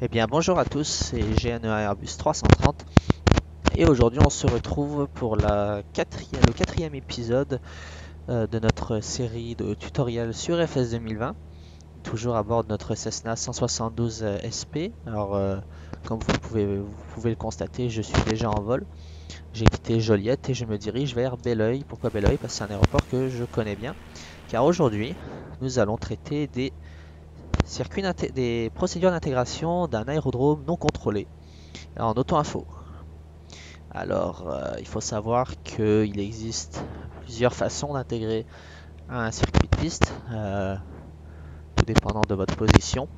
Eh bien bonjour à tous, c'est GNEA Airbus 330 et aujourd'hui on se retrouve pour le quatrième épisode de notre série de tutoriels sur FS 2020, toujours à bord de notre Cessna 172 SP. Alors comme vous pouvez le constater, je suis déjà en vol. J'ai quitté Joliette et je me dirige vers Belleuil. Pourquoi Belleuil? Parce que c'est un aéroport que je connais bien. Car aujourd'hui, nous allons traiter des procédures d'intégration d'un aérodrome non contrôlé en auto-info. Alors, il faut savoir qu'il existe plusieurs façons d'intégrer un circuit de piste, tout dépendant de votre position.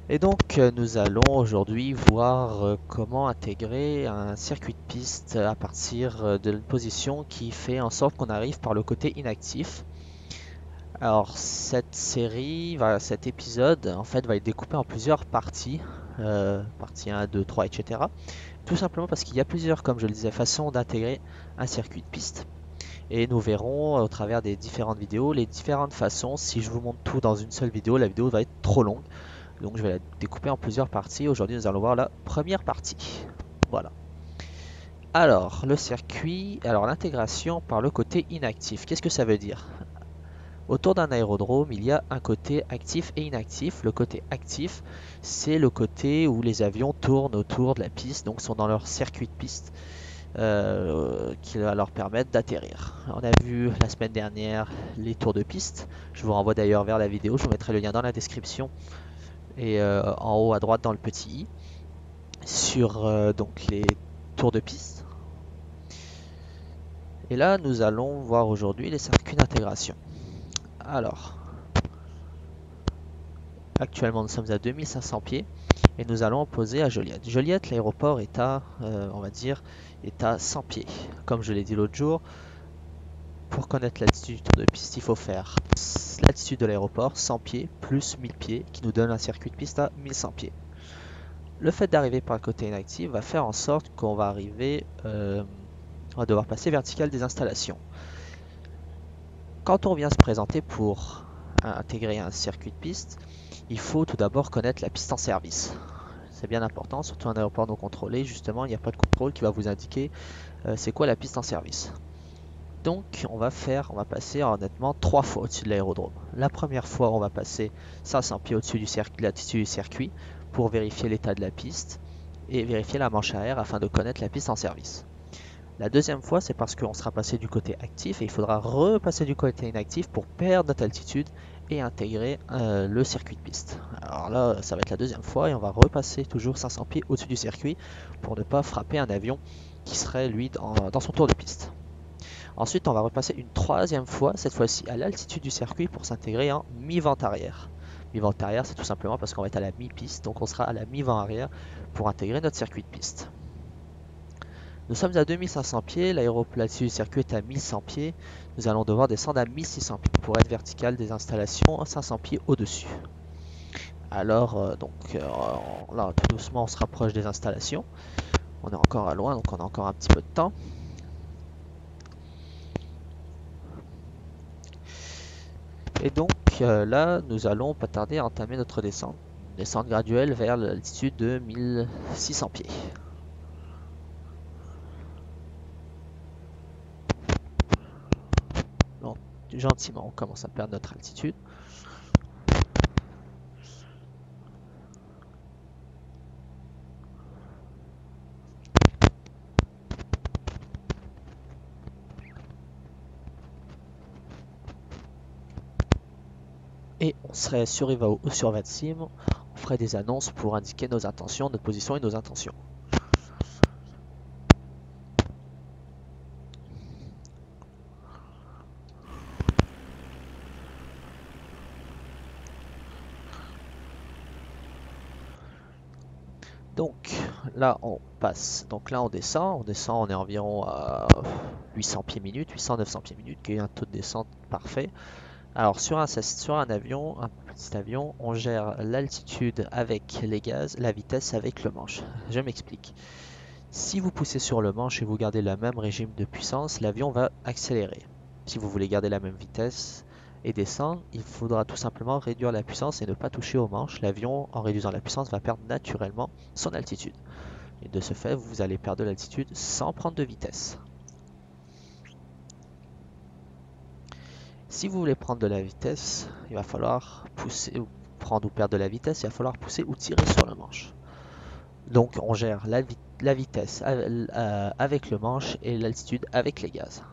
Et donc, nous allons aujourd'hui voir comment intégrer un circuit de piste à partir d'une position qui fait en sorte qu'on arrive par le côté inactif. Alors, cet épisode, en fait, va être découpé en plusieurs parties, partie 1, 2, 3, etc. Tout simplement parce qu'il y a plusieurs, comme je le disais, façons d'intégrer un circuit de piste. Et nous verrons au travers des différentes vidéos les différentes façons. Si je vous montre tout dans une seule vidéo, la vidéo va être trop longue. Donc je vais la découper en plusieurs parties. Aujourd'hui, nous allons voir la première partie. Voilà. Alors, le circuit, alors l'intégration par le côté inactif. Qu'est-ce que ça veut dire? Autour d'un aérodrome, il y a un côté actif et inactif. Le côté actif, c'est le côté où les avions tournent autour de la piste, donc sont dans leur circuit de piste. Qui va leur permettre d'atterrir. On a vu la semaine dernière les tours de piste. Je vous renvoie d'ailleurs vers la vidéo. Je vous mettrai le lien dans la description et en haut à droite dans le petit i sur donc les tours de piste. Et là, nous allons voir aujourd'hui les circuits d'intégration. Alors, actuellement, nous sommes à 2500 pieds et nous allons poser à Joliette. Joliette, l'aéroport est à, on va dire, est à 100 pieds. Comme je l'ai dit l'autre jour, pour connaître l'altitude du tour de piste, il faut faire l'altitude de l'aéroport, 100 pieds, plus 1000 pieds, qui nous donne un circuit de piste à 1100 pieds. Le fait d'arriver par le côté inactif va faire en sorte qu'on va arriver, on va devoir passer vertical des installations. Quand on vient se présenter pour intégrer un circuit de piste, il faut tout d'abord connaître la piste en service. C'est bien important, surtout un aéroport non contrôlé, justement, il n'y a pas de contrôle qui va vous indiquer c'est quoi la piste en service. Donc on va passer honnêtement 3 fois au-dessus de l'aérodrome. La première fois, on va passer 500 pieds au-dessus de l'altitude du circuit pour vérifier l'état de la piste et vérifier la manche à air afin de connaître la piste en service. La deuxième fois, c'est parce qu'on sera passé du côté actif et il faudra repasser du côté inactif pour perdre notre altitude et intégrer le circuit de piste. Alors là, ça va être la deuxième fois et on va repasser toujours 500 pieds au-dessus du circuit pour ne pas frapper un avion qui serait lui dans son tour de piste. Ensuite, on va repasser une troisième fois, cette fois-ci à l'altitude du circuit pour s'intégrer en mi-vente arrière. Mi-vente arrière, c'est tout simplement parce qu'on va être à la mi-piste, donc on sera à la mi-vent arrière pour intégrer notre circuit de piste. Nous sommes à 2500 pieds, l'altitude du circuit est à 1100 pieds. Nous allons devoir descendre à 1600 pieds pour être vertical des installations 500 pieds au-dessus. Alors, là, tout doucement, on se rapproche des installations. On est encore à loin, donc on a encore un petit peu de temps. Et donc là, nous allons pas tarder à entamer notre descente. Descente graduelle vers l'altitude de 1600 pieds. Donc, gentiment, on commence à perdre notre altitude. Et on serait sur Ivao ou sur VATSIM, on ferait des annonces pour indiquer nos intentions, notre position et nos intentions. Donc là on passe, donc là on descend, on est environ à 800 pieds minutes, 800-900 pieds minutes, qui est un taux de descente parfait. Alors sur un avion, un petit avion, on gère l'altitude avec les gaz, la vitesse avec le manche. Je m'explique. Si vous poussez sur le manche et vous gardez le même régime de puissance, l'avion va accélérer. Si vous voulez garder la même vitesse, et descendre, il faudra tout simplement réduire la puissance et ne pas toucher aux manches. L'avion, en réduisant la puissance, va perdre naturellement son altitude. Et de ce fait, vous allez perdre de l'altitude sans prendre de vitesse. Si vous voulez prendre de la vitesse, il va falloir pousser, ou prendre ou perdre de la vitesse, il va falloir pousser ou tirer sur le manche. Donc on gère la vitesse avec le manche et l'altitude avec les gaz.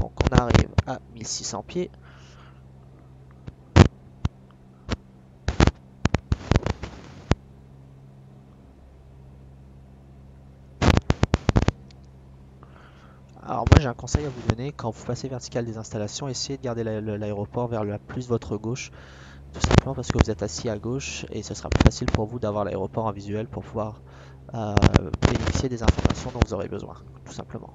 Donc on arrive à 1600 pieds. Alors moi j'ai un conseil à vous donner, quand vous passez vertical des installations, essayez de garder l'aéroport vers la plus votre gauche, tout simplement parce que vous êtes assis à gauche et ce sera plus facile pour vous d'avoir l'aéroport en visuel pour pouvoir bénéficier des informations dont vous aurez besoin, tout simplement.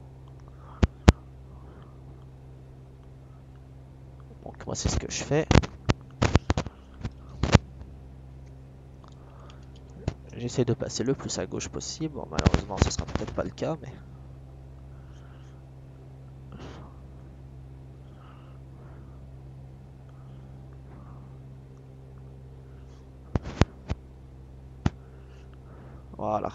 Donc moi c'est ce que je fais. J'essaie de passer le plus à gauche possible. Bon, malheureusement ce sera peut-être pas le cas, mais... Voilà.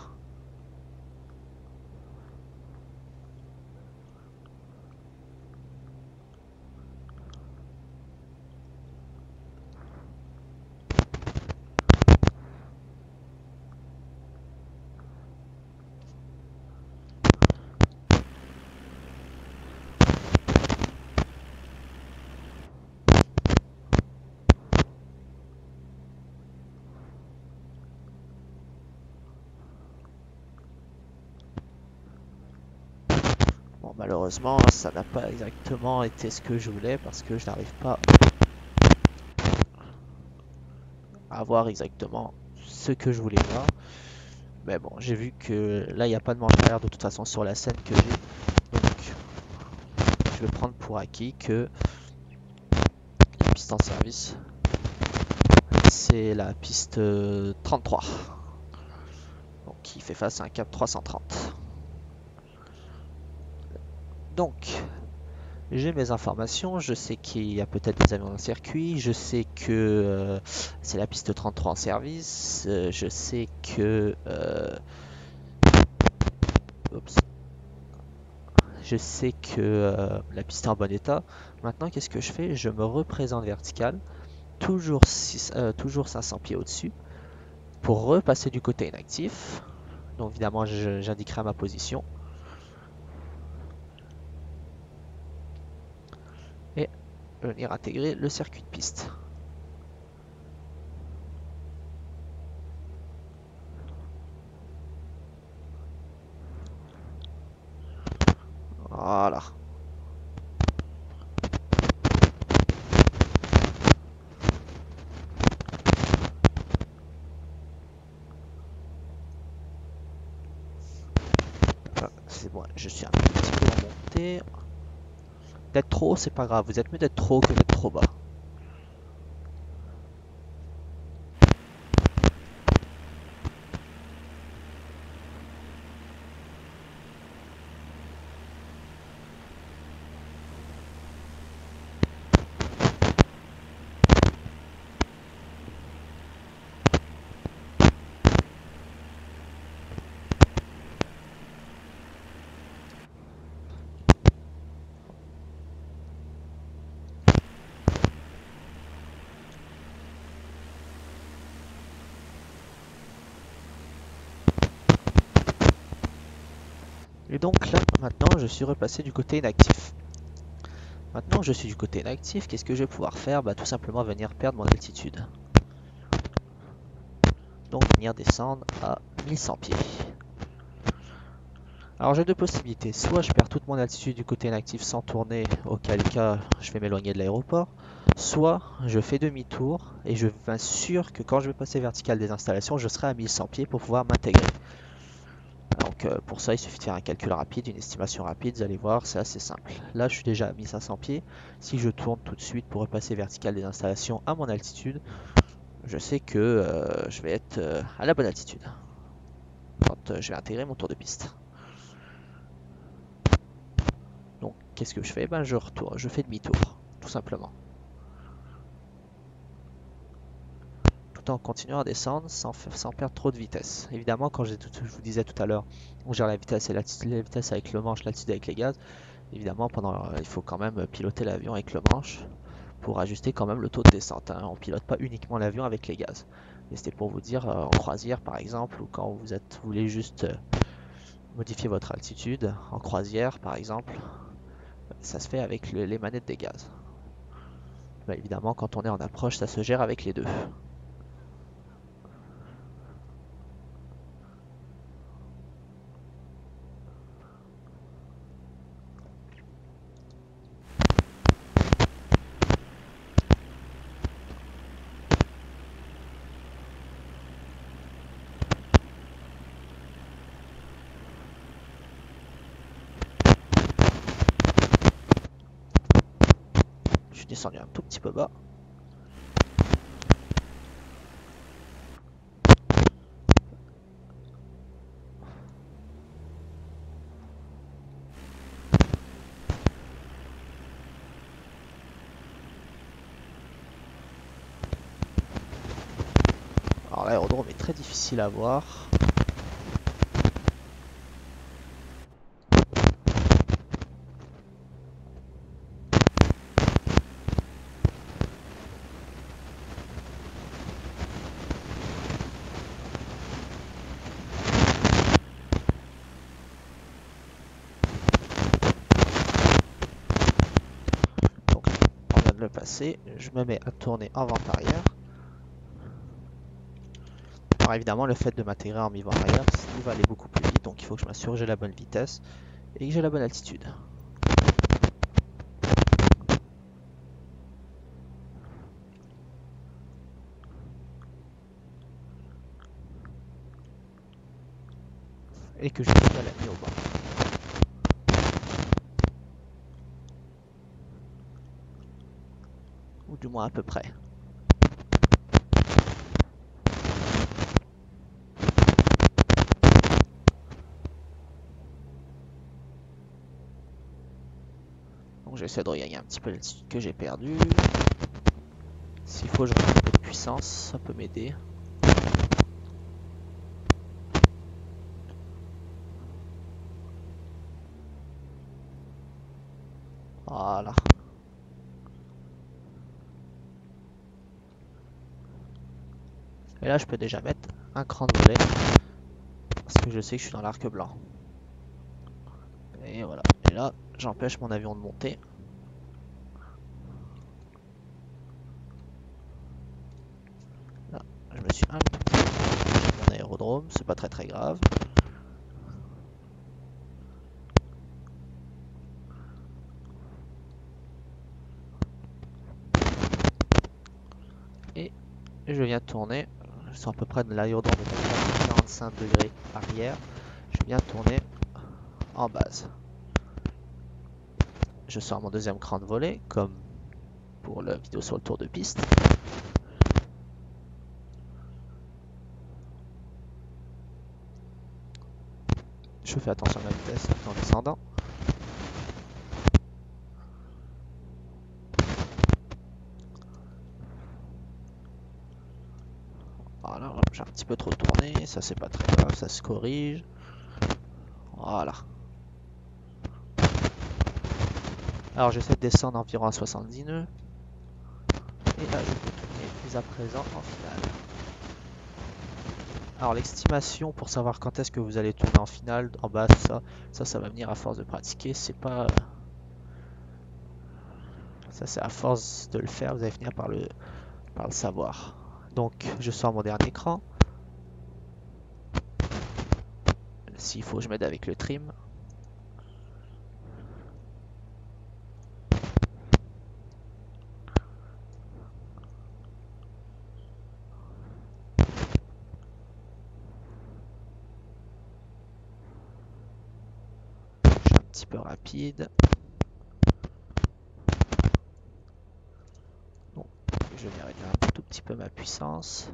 Bon, malheureusement, ça n'a pas exactement été ce que je voulais parce que je n'arrive pas à voir exactement ce que je voulais voir. Mais bon, j'ai vu que là, il n'y a pas de manche arrière de toute façon sur la scène que j'ai. Donc, je vais prendre pour acquis que la piste en service, c'est la piste 33. Donc, qui fait face à un cap 330. Donc, j'ai mes informations, je sais qu'il y a peut-être des avions dans le circuit, je sais que c'est la piste 33 en service, je sais que la piste est en bon état. Maintenant, qu'est-ce que je fais? Je me représente vertical, toujours 500 pieds au-dessus, pour repasser du côté inactif. Donc évidemment, j'indiquerai ma position. Et venir intégrer le circuit de piste. Voilà. C'est bon, je suis un petit peu remonté. D'être trop haut, c'est pas grave. Vous êtes mieux d'être trop haut que d'être trop bas. Et donc là, maintenant, je suis repassé du côté inactif. Maintenant que je suis du côté inactif, qu'est-ce que je vais pouvoir faire? Tout simplement venir perdre mon altitude. Donc venir descendre à 1100 pieds. Alors j'ai deux possibilités. Soit je perds toute mon altitude du côté inactif sans tourner, auquel cas je vais m'éloigner de l'aéroport. Soit je fais demi-tour et je m'assure que quand je vais passer vertical des installations, je serai à 1100 pieds pour pouvoir m'intégrer. Donc pour ça, il suffit de faire un calcul rapide, une estimation rapide, vous allez voir, c'est assez simple. Là, je suis déjà à 1500 pieds. Si je tourne tout de suite pour repasser vertical des installations à mon altitude, je sais que je vais être à la bonne altitude quand je vais intégrer mon tour de piste. qu'est-ce que je fais? Ben je retourne, je fais demi-tour, tout simplement. Tout en continuant à descendre sans perdre trop de vitesse. Évidemment, quand je vous disais tout à l'heure, on gère la vitesse et la vitesse avec le manche, l'attitude avec les gaz. Évidemment, il faut quand même piloter l'avion avec le manche pour ajuster quand même le taux de descente, hein. On pilote pas uniquement l'avion avec les gaz. Et c'était pour vous dire, en croisière par exemple, ou quand vous voulez juste modifier votre altitude, en croisière par exemple, ça se fait avec les manettes des gaz. Bah, évidemment, quand on est en approche, ça se gère avec les deux. Je suis descendu un tout petit peu bas. Alors l'aérodrome est très difficile à voir. Donc on vient de le passer, je me mets à tourner en vente arrière. Alors évidemment, le fait de m'intégrer en mi-vent arrière, tout va aller beaucoup plus vite, donc il faut que je m'assure que j'ai la bonne vitesse et que j'ai la bonne altitude. Et que je suis à la nuit au bas. Ou du moins à peu près. Donc j'essaie de regagner un petit peu l'altitude que j'ai perdue. S'il faut, je rajoute un peu de puissance, ça peut m'aider. Voilà. Et là, je peux déjà mettre un cran de volet. Parce que je sais que je suis dans l'arc blanc. Et voilà. Et là, j'empêche mon avion de monter. Là, je me suis un tout petit peu approché de mon aérodrome. C'est pas très très grave. Et je viens de tourner. Je suis à peu près de l'aérodrome de 45 degrés arrière. Je viens de tourner en base. Je sors mon deuxième cran de volet, comme pour la vidéo sur le tour de piste. Je fais attention à ma vitesse en descendant. Voilà, j'ai un petit peu trop tourné, ça c'est pas très grave, ça se corrige. Voilà. Alors j'essaie de descendre environ à 70 nœuds. Et là je peux tourner dès à présent en finale. Alors l'estimation pour savoir quand est-ce que vous allez tourner en finale, en bas, tout ça, ça va venir à force de pratiquer. C'est pas... Ça c'est à force de le faire, vous allez finir par le savoir. Donc je sors mon dernier cran. S'il faut, je m'aide avec le trim. Je suis un petit peu rapide. Bon, je vais réduire un tout petit peu ma puissance.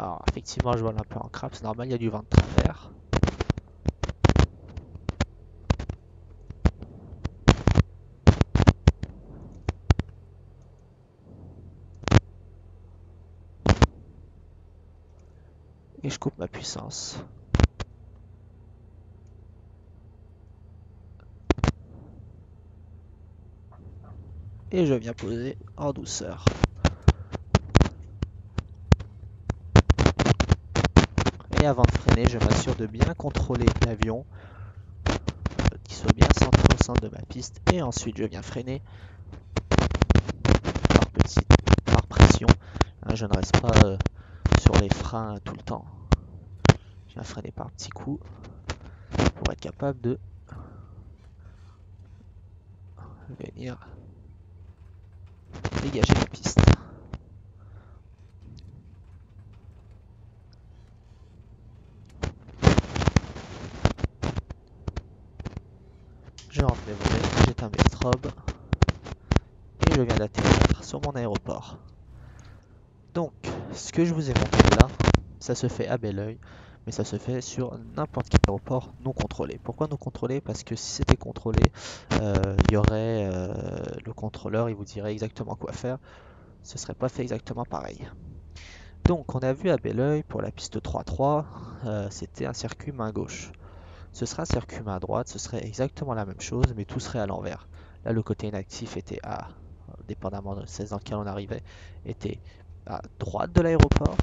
Alors effectivement je vole un peu en crabe, c'est normal, il y a du vent de travers. Et je coupe ma puissance. Et je viens poser en douceur. Et avant de freiner, je m'assure de bien contrôler l'avion, qu'il soit bien centré au centre de ma piste. Et ensuite, je viens freiner par pression. Hein, je ne reste pas sur les freins tout le temps. Je viens freiner par petits coups pour être capable de venir dégager la piste. Je rentre mes volets, j'éteins mes strobes et je viens d'atterrir sur mon aéroport. Donc, ce que je vous ai montré là, ça se fait à bel oeil, mais ça se fait sur n'importe quel aéroport non contrôlé. Pourquoi non contrôlé? Parce que si c'était contrôlé, il y aurait le contrôleur, il vous dirait exactement quoi faire. Ce serait pas fait exactement pareil. Donc, on a vu à bel oeil pour la piste 3.3, c'était un circuit main gauche. Ce sera un circuit main droite, ce serait exactement la même chose, mais tout serait à l'envers. Là, le côté inactif était à, dépendamment de celle dans lequel on arrivait, était à droite de l'aéroport.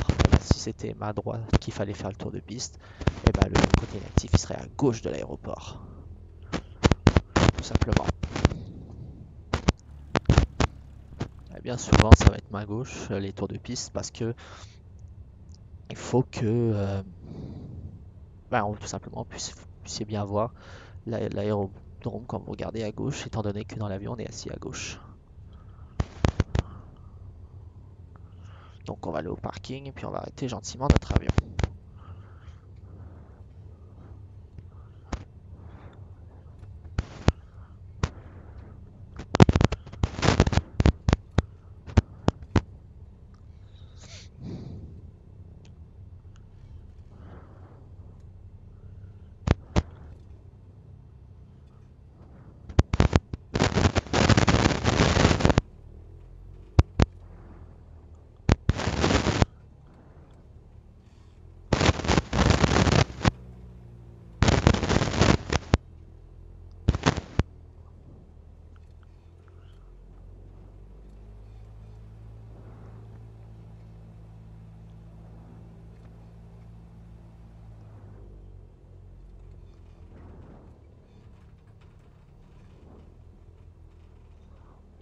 Si c'était main droite qu'il fallait faire le tour de piste, et ben le côté inactif il serait à gauche de l'aéroport. Tout simplement. Et bien souvent, ça va être main gauche les tours de piste parce que il faut que tout simplement puissiez bien voir l'aérodrome quand vous regardez à gauche, étant donné que dans l'avion on est assis à gauche. Donc on va aller au parking et puis on va arrêter gentiment notre avion.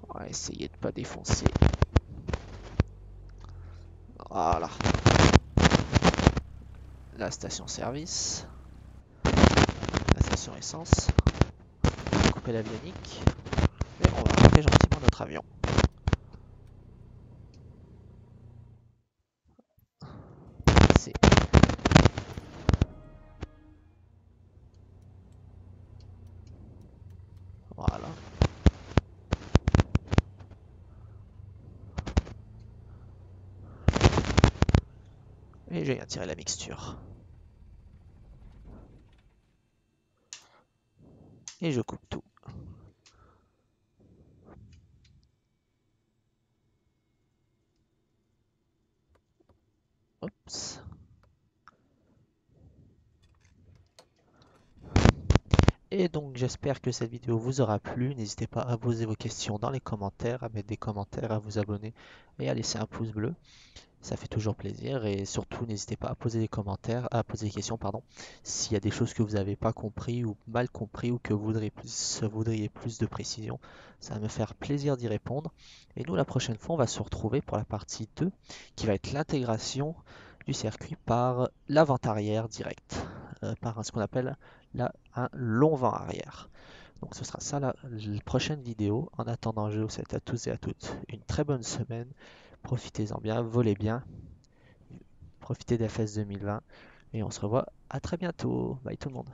On va essayer de ne pas défoncer. Voilà. La station service. La station essence. On va couper l'avionique. Et on va arrêter gentiment notre avion. C'est voilà. Et j'ai tirer la mixture. Et je coupe tout. Oups. Et donc j'espère que cette vidéo vous aura plu. N'hésitez pas à poser vos questions dans les commentaires, à mettre des commentaires, à vous abonner et à laisser un pouce bleu. Ça fait toujours plaisir et surtout n'hésitez pas à poser des commentaires, à poser des questions, pardon, s'il y a des choses que vous n'avez pas compris ou mal compris ou que vous voudriez plus de précision. Ça va me faire plaisir d'y répondre. Et nous, la prochaine fois, on va se retrouver pour la partie 2 qui va être l'intégration du circuit par la vente arrière directe, par ce qu'on appelle un long vent arrière. Donc ce sera ça la prochaine vidéo. En attendant, je vous souhaite à tous et à toutes une très bonne semaine. Profitez-en bien, volez bien, profitez d'FS 2020 et on se revoit à très bientôt. Bye tout le monde.